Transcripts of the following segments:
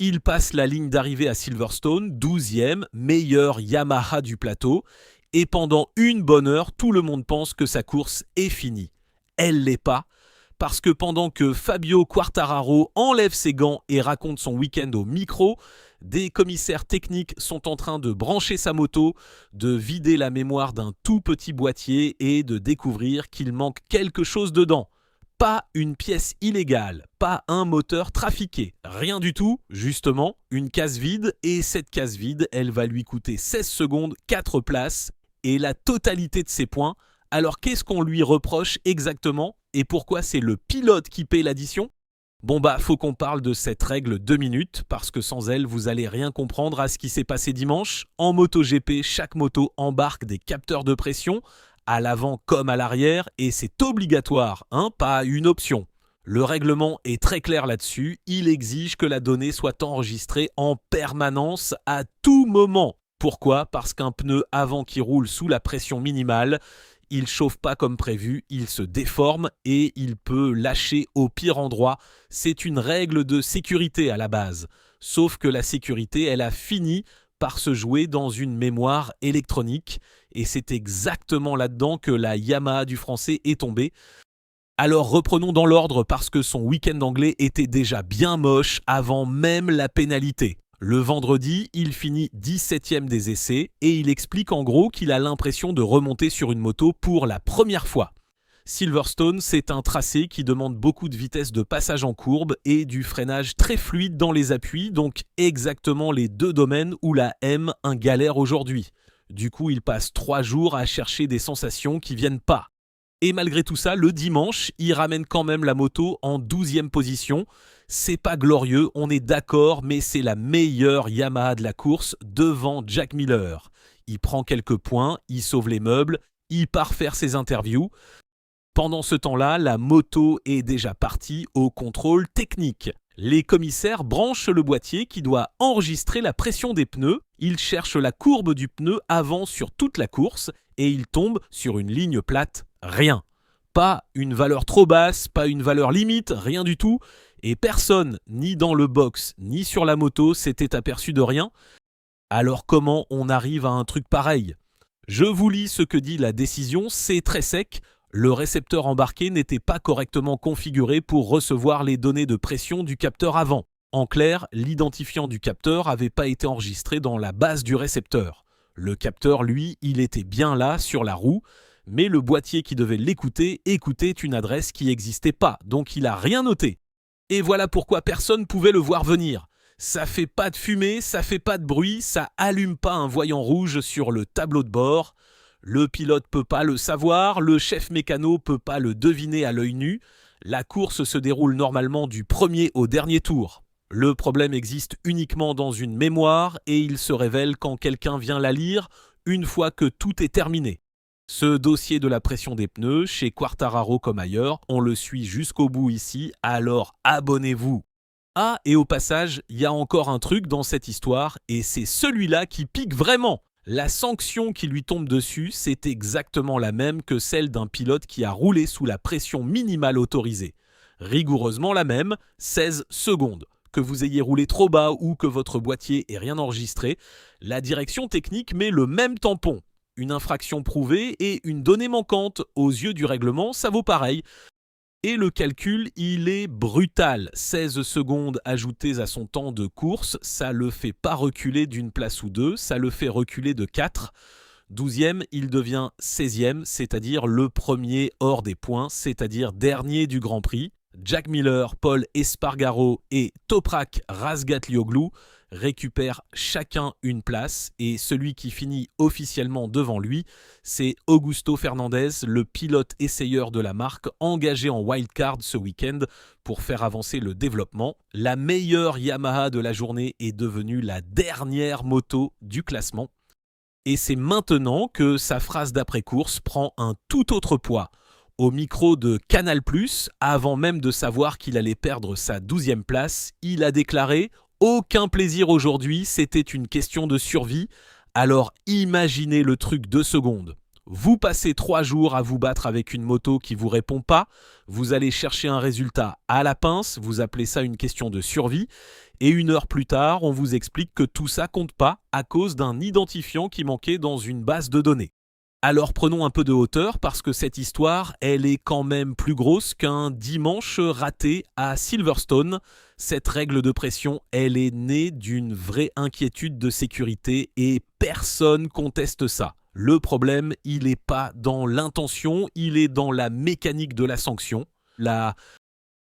Il passe la ligne d'arrivée à Silverstone, 12e, meilleur Yamaha du plateau, et pendant une bonne heure, tout le monde pense que sa course est finie. Elle l'est pas, parce que pendant que Fabio Quartararo enlève ses gants et raconte son week-end au micro, des commissaires techniques sont en train de brancher sa moto, de vider la mémoire d'un tout petit boîtier et de découvrir qu'il manque quelque chose dedans. Pas une pièce illégale, pas un moteur trafiqué, rien du tout, justement, une case vide, et cette case vide, elle va lui coûter 16 secondes, 4 places, et la totalité de ses points. Alors qu'est-ce qu'on lui reproche exactement, et pourquoi c'est le pilote qui paie l'addition ? Bon faut qu'on parle de cette règle 2 minutes, parce que sans elle, vous allez rien comprendre à ce qui s'est passé dimanche. En MotoGP, chaque moto embarque des capteurs de pression, à l'avant comme à l'arrière, et c'est obligatoire, pas une option. Le règlement est très clair là-dessus, il exige que la donnée soit enregistrée en permanence à tout moment. Pourquoi ? Parce qu'un pneu avant qui roule sous la pression minimale, il chauffe pas comme prévu, il se déforme et il peut lâcher au pire endroit. C'est une règle de sécurité à la base. Sauf que la sécurité, elle a fini par se jouer dans une mémoire électronique, et c'est exactement là-dedans que la Yamaha du français est tombée. Alors reprenons dans l'ordre, parce que son week-end anglais était déjà bien moche avant même la pénalité. Le vendredi, il finit 17e des essais et il explique en gros qu'il a l'impression de remonter sur une moto pour la première fois. Silverstone, c'est un tracé qui demande beaucoup de vitesse de passage en courbe et du freinage très fluide dans les appuis, donc exactement les deux domaines où la M1 galère aujourd'hui. Du coup, il passe 3 jours à chercher des sensations qui viennent pas. Et malgré tout ça, le dimanche, il ramène quand même la moto en 12e position. C'est pas glorieux, on est d'accord, mais c'est la meilleure Yamaha de la course devant Jack Miller. Il prend quelques points, il sauve les meubles, il part faire ses interviews. Pendant ce temps-là, la moto est déjà partie au contrôle technique. Les commissaires branchent le boîtier qui doit enregistrer la pression des pneus. Ils cherchent la courbe du pneu avant sur toute la course et ils tombent sur une ligne plate. Rien. Pas une valeur trop basse, pas une valeur limite, rien du tout. Et personne, ni dans le box, ni sur la moto, s'était aperçu de rien. Alors comment on arrive à un truc pareil ? Je vous lis ce que dit la décision, c'est très sec. Le récepteur embarqué n'était pas correctement configuré pour recevoir les données de pression du capteur avant. En clair, l'identifiant du capteur n'avait pas été enregistré dans la base du récepteur. Le capteur, lui, il était bien là, sur la roue, mais le boîtier qui devait l'écouter écoutait une adresse qui n'existait pas, donc il n'a rien noté. Et voilà pourquoi personne ne pouvait le voir venir. Ça fait pas de fumée, ça fait pas de bruit, ça allume pas un voyant rouge sur le tableau de bord. Le pilote peut pas le savoir, le chef mécano peut pas le deviner à l'œil nu. La course se déroule normalement du premier au dernier tour. Le problème existe uniquement dans une mémoire et il se révèle quand quelqu'un vient la lire, une fois que tout est terminé. Ce dossier de la pression des pneus, chez Quartararo comme ailleurs, on le suit jusqu'au bout ici, alors abonnez-vous. Ah, et au passage, il y a encore un truc dans cette histoire, et c'est celui-là qui pique vraiment. La sanction qui lui tombe dessus, c'est exactement la même que celle d'un pilote qui a roulé sous la pression minimale autorisée. Rigoureusement la même, 16 secondes. Que vous ayez roulé trop bas ou que votre boîtier ait rien enregistré, la direction technique met le même tampon. Une infraction prouvée et une donnée manquante. Aux yeux du règlement, ça vaut pareil. Et le calcul, il est brutal. 16 secondes ajoutées à son temps de course, ça le fait pas reculer d'une place ou deux, ça le fait reculer de 4. 12e, il devient 16e, c'est-à-dire le premier hors des points, c'est-à-dire dernier du Grand Prix. Jack Miller, Pol Espargaro et Toprak Razgatlioglu récupèrent chacun une place et celui qui finit officiellement devant lui, c'est Augusto Fernandez, le pilote essayeur de la marque engagé en wildcard ce week-end pour faire avancer le développement. La meilleure Yamaha de la journée est devenue la dernière moto du classement. Et c'est maintenant que sa phrase d'après-course prend un tout autre poids. Au micro de Canal+, avant même de savoir qu'il allait perdre sa 12e place, il a déclaré « Aucun plaisir aujourd'hui, c'était une question de survie. Alors imaginez le truc 2 secondes. Vous passez 3 jours à vous battre avec une moto qui ne vous répond pas, vous allez chercher un résultat à la pince, vous appelez ça une question de survie, Et 1 heure plus tard, on vous explique que tout ça compte pas à cause d'un identifiant qui manquait dans une base de données. Alors prenons un peu de hauteur parce que cette histoire, elle est quand même plus grosse qu'un dimanche raté à Silverstone. Cette règle de pression, elle est née d'une vraie inquiétude de sécurité et personne conteste ça. Le problème, il n'est pas dans l'intention, il est dans la mécanique de la sanction.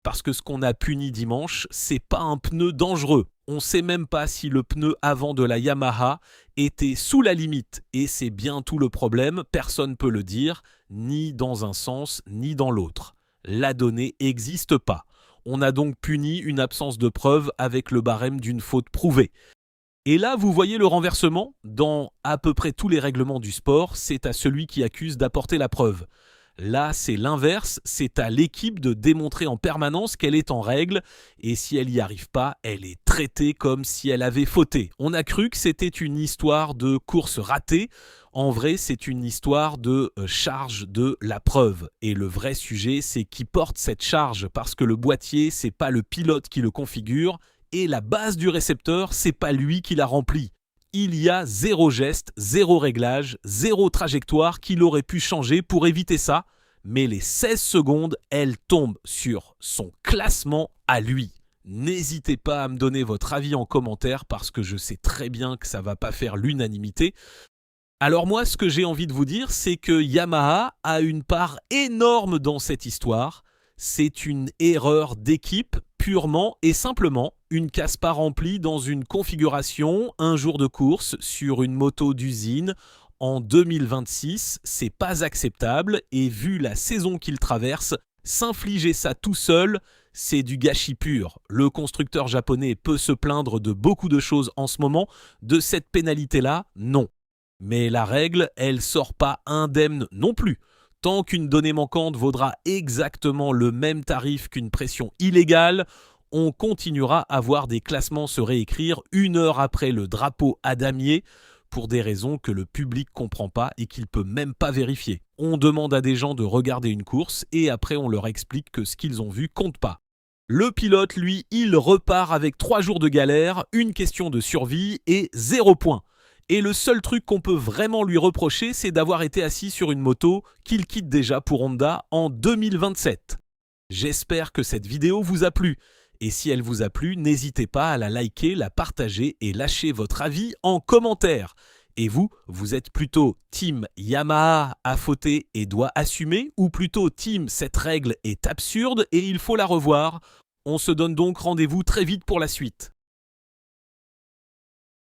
Parce que ce qu'on a puni dimanche, c'est pas un pneu dangereux. On ne sait même pas si le pneu avant de la Yamaha était sous la limite. Et c'est bien tout le problème, personne ne peut le dire, ni dans un sens, ni dans l'autre. La donnée n'existe pas. On a donc puni une absence de preuve avec le barème d'une faute prouvée. Et là, vous voyez le renversement. Dans à peu près tous les règlements du sport, c'est à celui qui accuse d'apporter la preuve. Là, c'est l'inverse, c'est à l'équipe de démontrer en permanence qu'elle est en règle et si elle n'y arrive pas, elle est traitée comme si elle avait fauté. On a cru que c'était une histoire de course ratée. En vrai, c'est une histoire de charge de la preuve. Et le vrai sujet, c'est qui porte cette charge parce que le boîtier, c'est pas le pilote qui le configure et la base du récepteur, c'est pas lui qui la remplit. Il y a 0 geste, 0 réglage, 0 trajectoire qu'il aurait pu changer pour éviter ça, mais les 16 secondes, elles tombent sur son classement à lui. N'hésitez pas à me donner votre avis en commentaire parce que je sais très bien que ça va pas faire l'unanimité. Alors moi, ce que j'ai envie de vous dire, c'est que Yamaha a une part énorme dans cette histoire. C'est une erreur d'équipe, purement et simplement. Une casse pas remplie dans une configuration, un jour de course sur une moto d'usine en 2026, c'est pas acceptable et vu la saison qu'il traverse, s'infliger ça tout seul, c'est du gâchis pur. Le constructeur japonais peut se plaindre de beaucoup de choses en ce moment, de cette pénalité-là, non. Mais la règle, elle sort pas indemne non plus. Tant qu'une donnée manquante vaudra exactement le même tarif qu'une pression illégale, on continuera à voir des classements se réécrire 1 heure après le drapeau à damier pour des raisons que le public comprend pas et qu'il peut même pas vérifier. On demande à des gens de regarder une course et après on leur explique que ce qu'ils ont vu compte pas. Le pilote, lui, il repart avec 3 jours de galère, une question de survie et 0 point. Et le seul truc qu'on peut vraiment lui reprocher, c'est d'avoir été assis sur une moto qu'il quitte déjà pour Honda en 2027. J'espère que cette vidéo vous a plu. Et si elle vous a plu, n'hésitez pas à la liker, la partager et lâcher votre avis en commentaire. Et vous, vous êtes plutôt team Yamaha a fauté et doit assumer ou plutôt team cette règle est absurde et il faut la revoir? On se donne donc rendez-vous très vite pour la suite.